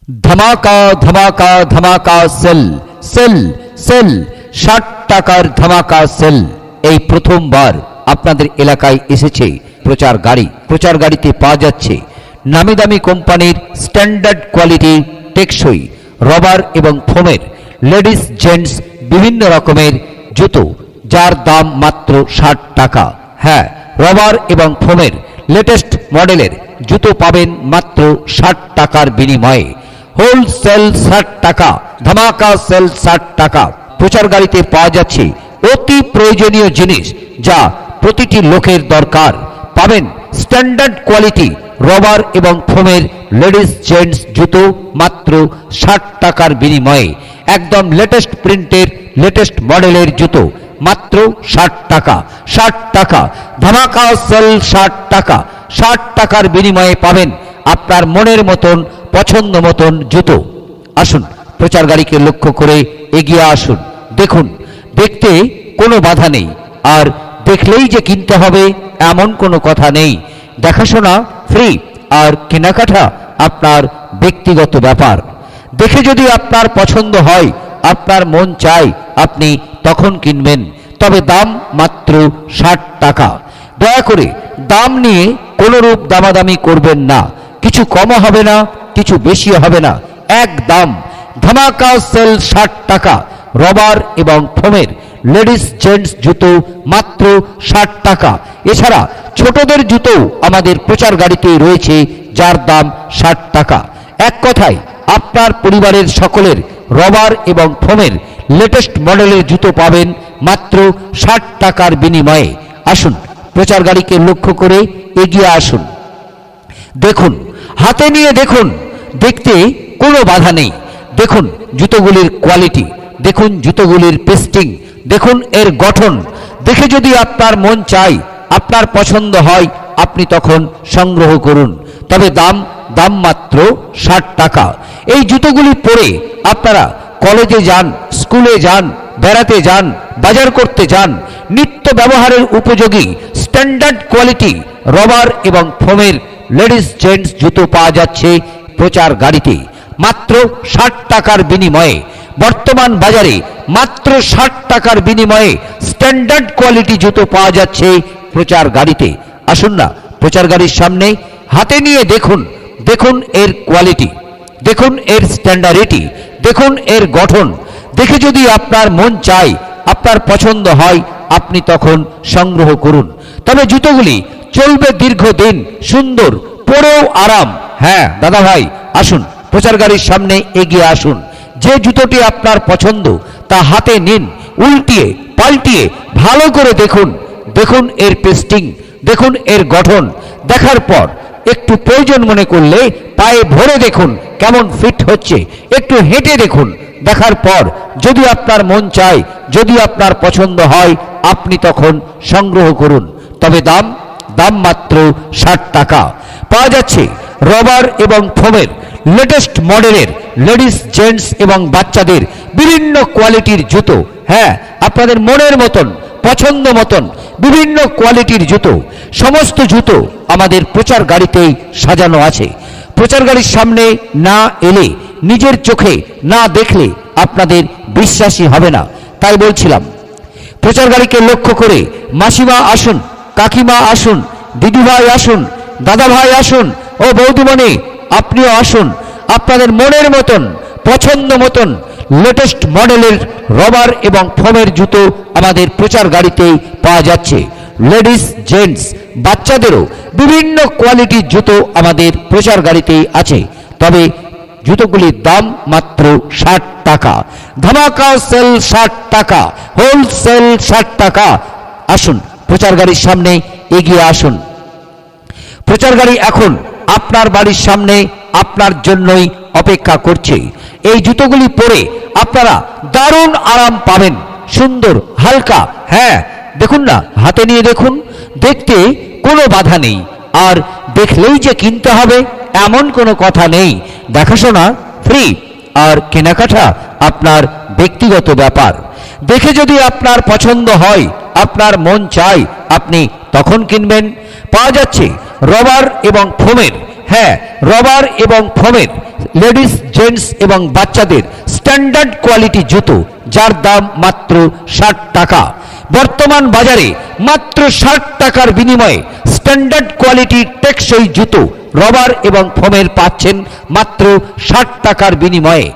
ধামাকা ধামাকা ধামাকা সেল সেল সেল ৬০ টাকার ধামাকা সেল। এই প্রথমবার আপনাদের এলাকায় এসেছে প্রচার গাড়িতে পাওয়া যাচ্ছে নামি দামি কোম্পানির স্ট্যান্ডার্ড কোয়ালিটি টেকসই রবার এবং ফোমের লেডিস জেন্টস বিভিন্ন রকমের জুতো, যার দাম মাত্র ৬০ টাকা। হ্যাঁ, রবার এবং ফোমের লেটেস্ট মডেলের জুতো পাবেন মাত্র ৬০ টাকার বিনিময়ে। হোলসেল ৬০ টাকা, ধামাকা সেল ৬০ টাকা। প্রচার গাড়িতে পাওয়া যাচ্ছে অতি প্রয়োজনীয় জিনিস যা প্রতিটি লোকের দরকার। পাবেন স্ট্যান্ডার্ড কোয়ালিটি রবার এবং ফোমের লেডিস জেন্টস জুতো মাত্র ৬০ টাকার বিনিময়ে। একদম লেটেস্ট প্রিন্টের লেটেস্ট মডেলের জুতো মাত্র ৬০ টাকা। ৬০ টাকা, ধামাকা সেল ৬০ টাকা। ৬০ টাকার বিনিময়ে পাবেন আপনার মনের মতন পছন্দ মতন জুতো। আসুন, প্রচার গাড়িকে লক্ষ্য করে এগিয়ে আসুন। দেখুন, দেখতে কোনো বাধা নেই, আর দেখলেই যে কিনতে হবে এমন কোনো কথা নেই। দেখাশোনা ফ্রি, আর কেনাকাটা আপনার ব্যক্তিগত ব্যাপার। দেখে যদি আপনার পছন্দ হয়, আপনার মন চায়, আপনি তখন কিনবেন। তবে দাম মাত্র ৬০ টাকা। দয়া করে দাম নিয়ে কোনোরূপ দামাদামি করবেন না। কিছু কমও হবে না, কিছু বেশি হবে না, এক দাম। ধামাকা সেল ৬০ টাকা। রবার এবং ফোমের লেডিস জেন্টস জুতো মাত্র ৬০ টাকা। এছাড়া ছোটদের জুতো আমাদের প্রচার গাড়িতেই রয়েছে, যার দাম ৬০ টাকা। এক কথায় আপনার পরিবারের সকলের রবার এবং ফোমের লেটেস্ট মডেলের জুতো পাবেন মাত্র ৬০ টাকার বিনিময়ে। আসুন, প্রচার গাড়িকে লক্ষ্য করে এগিয়ে আসুন। দেখুন, হাতে নিয়ে দেখুন, দেখতে কোনো বাধা নেই। দেখুন জুতোগুলির কোয়ালিটি, দেখুন জুতোগুলির পেস্টিং, দেখুন এর গঠন। দেখে যদি আপনার মন চায়, আপনার পছন্দ হয়, আপনি তখন সংগ্রহ করুন। তবে দাম মাত্র ৬০ টাকা। এই জুতোগুলি পরে আপনারা কলেজে যান, স্কুলে যান, বেড়াতে যান, বাজার করতে যান। নিত্য ব্যবহারের উপযোগী স্ট্যান্ডার্ড কোয়ালিটি রবার এবং ফোমের লেডিস জেন্টস জুতো পাওয়া যাচ্ছে প্রচার গাড়িতে মাত্র ৬০ টাকার বিনিময়ে। বর্তমান বাজারে মাত্র ৬০ টাকার বিনিময়ে স্ট্যান্ডার্ড কোয়ালিটি জুতো পাওয়া যাচ্ছে প্রচার গাড়িতে। আসুন না, প্রচার গাড়ির সামনে হাতে নিয়ে দেখুন, দেখুন এর কোয়ালিটি, দেখুন এর স্ট্যান্ডার্ডিটি, দেখুন এর গঠন। দেখে যদি আপনার মন চায়, আপনার পছন্দ হয়, আপনি তখন সংগ্রহ করুন। তবে জুতোগুলি চলবে দীর্ঘদিন, সুন্দর, পরেও আরাম। হ্যাঁ দাদা ভাই, আসুন, প্রচার গাড়ির সামনে এগিয়ে আসুন। যে জুতোটি আপনার পছন্দ তা হাতে নিন, উল্টিয়ে পাল্টিয়ে ভালো করে দেখুন। দেখুন এর পেস্টিং, দেখুন এর গঠন। দেখার পর একটু প্রয়োজন মনে করলে পায়ে ভরে দেখুন কেমন ফিট হচ্ছে। একটু হেঁটে দেখুন। দেখার পর যদি আপনার মন চায়, যদি আপনার পছন্দ হয়, আপনি তখন সংগ্রহ করুন। তবে দাম মাত্র ৬০ টাকা। পাওয়া যাচ্ছে রবার এবং ফোমের লেটেস্ট মডেলের লেডিস জেন্টস এবং বাচ্চাদের বিভিন্ন কোয়ালিটির জুতো। হ্যাঁ, আপনাদের মনের মতন পছন্দ মতন বিভিন্ন কোয়ালিটির জুতো। সমস্ত জুতো আমাদের প্রচার গাড়িতেই সাজানো আছে। প্রচার গাড়ির সামনে না এলে, নিজের চোখে না দেখলে আপনাদের বিশ্বাসই হবে না। তাই বলছিলাম, প্রচার গাড়িকে লক্ষ্য করে মাসিমা আসুন, কাকিমা আসুন, দিদিভাই আসুন, দাদা ভাই আসুন, ও বৌদিমণি আপনিও আসুন। আপনাদের মনের মতন পছন্দ মতন লেটেস্ট মডেলের রবার এবং ফোমের জুতো আমাদের প্রচার গাড়িতেই পাওয়া যাচ্ছে। লেডিস জেন্টস বাচ্চাদেরও বিভিন্ন কোয়ালিটির জুতো আমাদের প্রচার গাড়িতেই আছে। তবে জুতোগুলির দাম মাত্র ৬০ টাকা। ধামাকা সেল ৬০ টাকা, হোলসেল ৬০ টাকা। আসুন, প্রচার গাড়ির সামনে এগিয়ে আসুন। প্রচার গাড়ি এখন আপনার বাড়ির সামনে আপনার জন্যই অপেক্ষা করছে। এই জুতোগুলি পরে আপনারা দারুণ আরাম পাবেন, সুন্দর, হালকা। হ্যাঁ, দেখুন না, হাতে নিয়ে দেখুন, দেখতে কোনো বাধা নেই, আর দেখলেই যে কিনতে হবে এমন কোনো কথা নেই। দেখাশোনা ফ্রি, আর কেনাকাটা আপনার ব্যক্তিগত ব্যাপার। দেখে যদি আপনার পছন্দ হয়, আপনার মন চায়, আপনি তখন কিনবেন। পাওয়া যাচ্ছে রবার এবং ফোমের, হ্যাঁ রবার এবং ফোমের লেডিস, জেন্টস এবং বাচ্চাদের স্ট্যান্ডার্ড কোয়ালিটি জুতো, যার দাম মাত্র 60 টাকা। বর্তমান বাজারে মাত্র 60 টাকার বিনিময়ে স্ট্যান্ডার্ড কোয়ালিটির টেকসই জুতো রবার এবং ফোমের পাচ্ছেন মাত্র 60 টাকার বিনিময়ে।